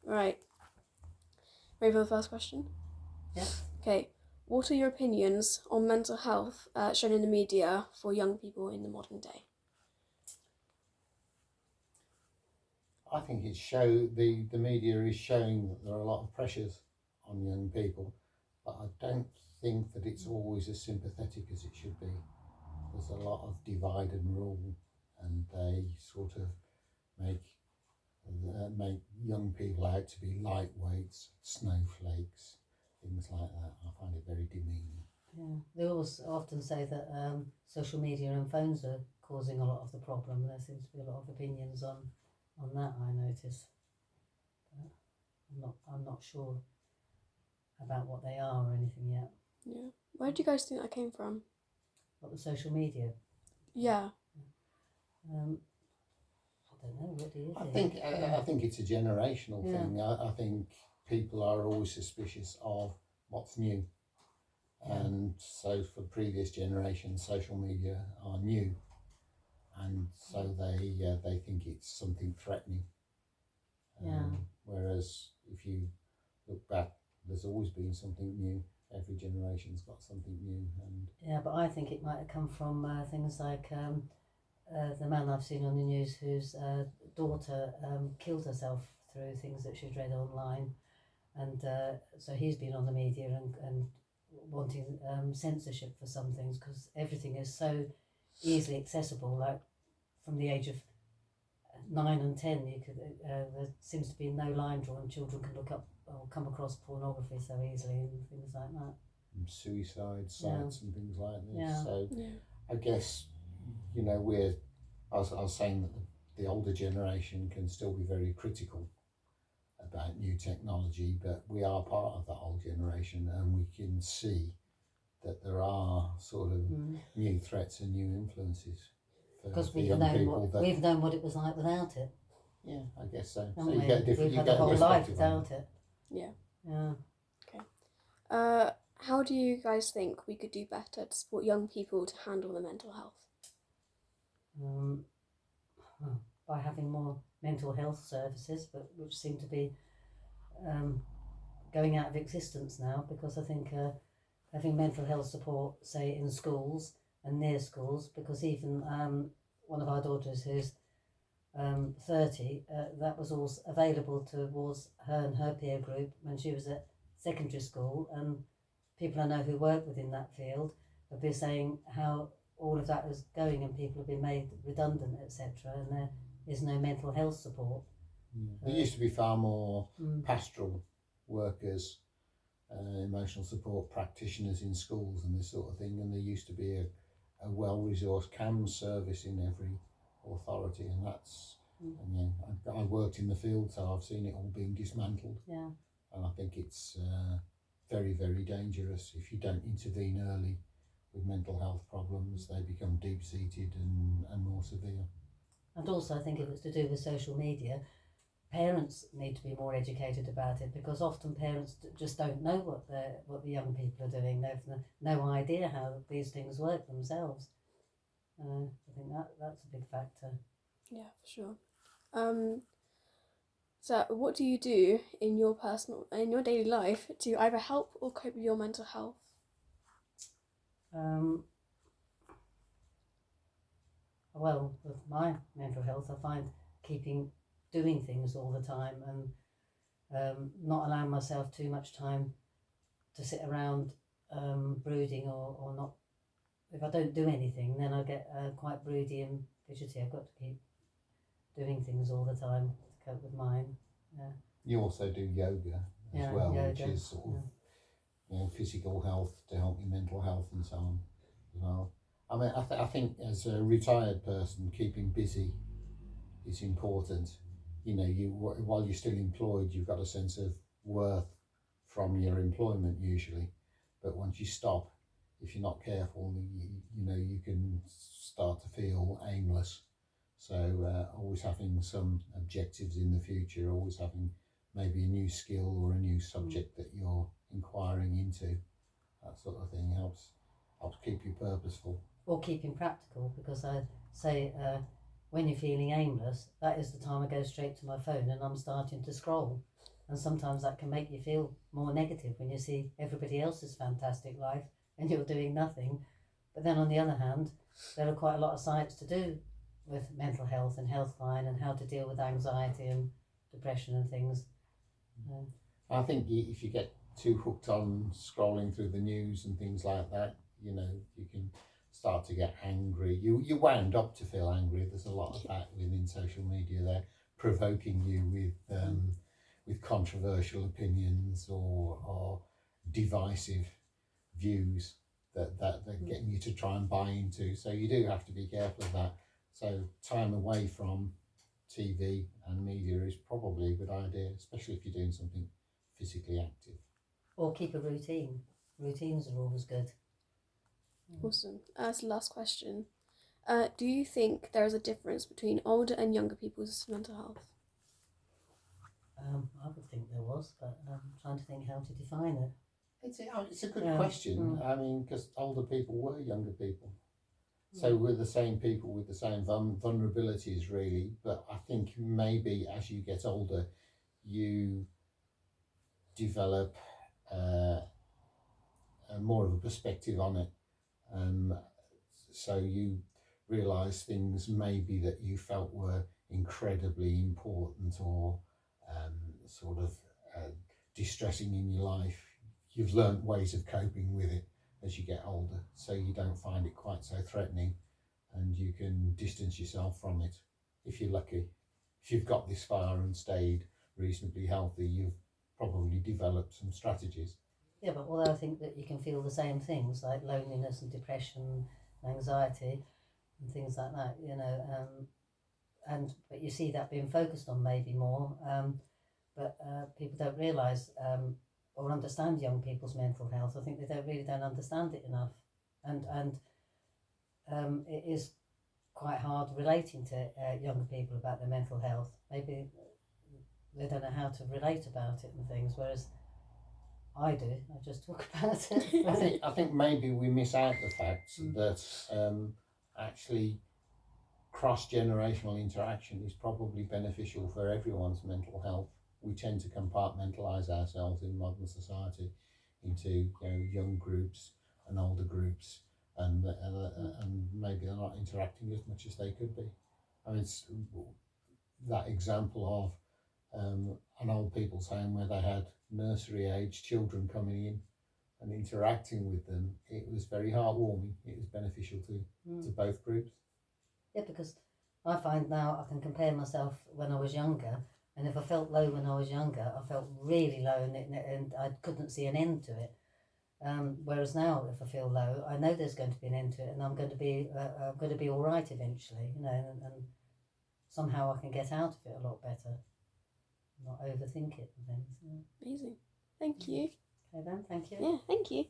Right. Ready for the first question? Yeah. Okay. What are your opinions on mental health shown in the media for young people in the modern day? I think the media is showing that there are a lot of pressures on young people, but I don't think that it's always as sympathetic as it should be. There's a lot of divide and rule, and they sort of make young people out to be lightweights, snowflakes, things like that. I find it very demeaning. Yeah, they always often say that social media and phones are causing a lot of the problem. There seems to be a lot of opinions on that. I notice. I'm not sure about what they are or anything yet. Yeah. Where do you guys think that came from? What, the social media? Yeah. I don't know. What do you I think? I think it's a generational thing. I think people are always suspicious of what's new. And so for previous generations, social media are new, and so they think it's something threatening. Whereas if you look back, there's always been something new. Every generation's got something new. And but I think it might have come from things like the man I've seen on the news whose daughter killed herself through things that she'd read online, and so he's been on the media and wanting censorship for some things because everything is so easily accessible. Like from the age of 9 and 10, you could there seems to be no line drawn. Children can look up or come across pornography so easily and things like that. And suicide sites and things like this. Yeah. So I guess I was saying that the older generation can still be very critical about new technology, but we are part of that old generation, and we can see that there are sort of new threats and new influences because we've known what it was like without it. Yeah, I guess so. So you get a different. We've had a whole life without it. Yeah. Yeah. Okay. How do you guys think we could do better to support young people to handle their mental health? By having more mental health services, but which seem to be going out of existence now, because I think having mental health support, say in schools and near schools, because even one of our daughters who's 30, that was all available towards her and her peer group when she was at secondary school, and people I know who work within that field have been saying how all of that is going and people have been made redundant, etc., and there is no mental health support. There used to be far more pastoral workers, emotional support practitioners in schools and this sort of thing, and there used to be a well-resourced CAMS service in every authority, and that's and I worked in the field, so I've seen it all being dismantled. Yeah. And I think it's very, very dangerous if you don't intervene early with mental health problems. They become deep-seated and more severe. And also I think if it's to do with social media, parents need to be more educated about it, because often parents just don't know what the young people are doing. They've no idea how these things work themselves. I think that's a big factor. Yeah, for sure. So what do you do in your daily life to either help or cope with your mental health? Well, with my mental health, I find doing things all the time and not allowing myself too much time to sit around brooding or not. If I don't do anything, then I get quite broody and fidgety. I've got to keep doing things all the time to cope with mine. Yeah. You also do yoga as well, which is sort of physical health to help your mental health and so on as well. I mean, I think as a retired person, keeping busy is important. While you're still employed, you've got a sense of worth from your employment usually, but once you stop, if you're not careful, you can start to feel aimless. So always having some objectives in the future, always having maybe a new skill or a new subject that you're inquiring into, that sort of thing helps keep you purposeful. Or keeping practical, because I say when you're feeling aimless, that is the time I go straight to my phone and I'm starting to scroll. And sometimes that can make you feel more negative when you see everybody else's fantastic life and you're doing nothing. But then on the other hand, there are quite a lot of sites to do with mental health and Healthline and how to deal with anxiety and depression and things. I think if you get too hooked on scrolling through the news and things like that, you know, you can start to get angry. You wound up to feel angry. There's a lot of that within social media there, provoking you with controversial opinions or divisive views that they're getting you to try and buy into. So you do have to be careful of that. So time away from TV and media is probably a good idea, especially if you're doing something physically active. Or keep a routine. Routines are always good. Awesome. As the last question, do you think there is a difference between older and younger people's mental health? I would think there was, but I'm trying to think how to define it. It's a good question. I mean, because older people were younger people. So we're the same people with the same vulnerabilities, really. But I think maybe as you get older, you develop more of a perspective on it. So you realise things maybe that you felt were incredibly important or distressing in your life. You've learnt ways of coping with it as you get older, so you don't find it quite so threatening, and you can distance yourself from it if you're lucky. If you've got this far and stayed reasonably healthy, you've probably developed some strategies. Yeah, but although I think that you can feel the same things like loneliness and depression, and anxiety, and things like that, you know, but you see that being focused on maybe more, but people don't realise or understand young people's mental health. I think they don't understand it enough, and it is quite hard relating to younger people about their mental health. Maybe they don't know how to relate about it and things, whereas I do. I just talk about it. I think maybe we miss out the fact that actually cross-generational interaction is probably beneficial for everyone's mental health. We tend to compartmentalise ourselves in modern society into young groups and older groups, and maybe they're not interacting as much as they could be. I mean, it's that example of an old people's home where they had nursery-age children coming in and interacting with them. It was very heartwarming. It was beneficial to both groups. Yeah, because I find now I can compare myself when I was younger, and if I felt low when I was younger, I felt really low, and I couldn't see an end to it. Whereas now, if I feel low, I know there's going to be an end to it, and I'm going to be all right eventually, you know, and somehow I can get out of it a lot better, not overthink it and things. Yeah. Amazing. Thank you. Okay then, thank you. Yeah, thank you.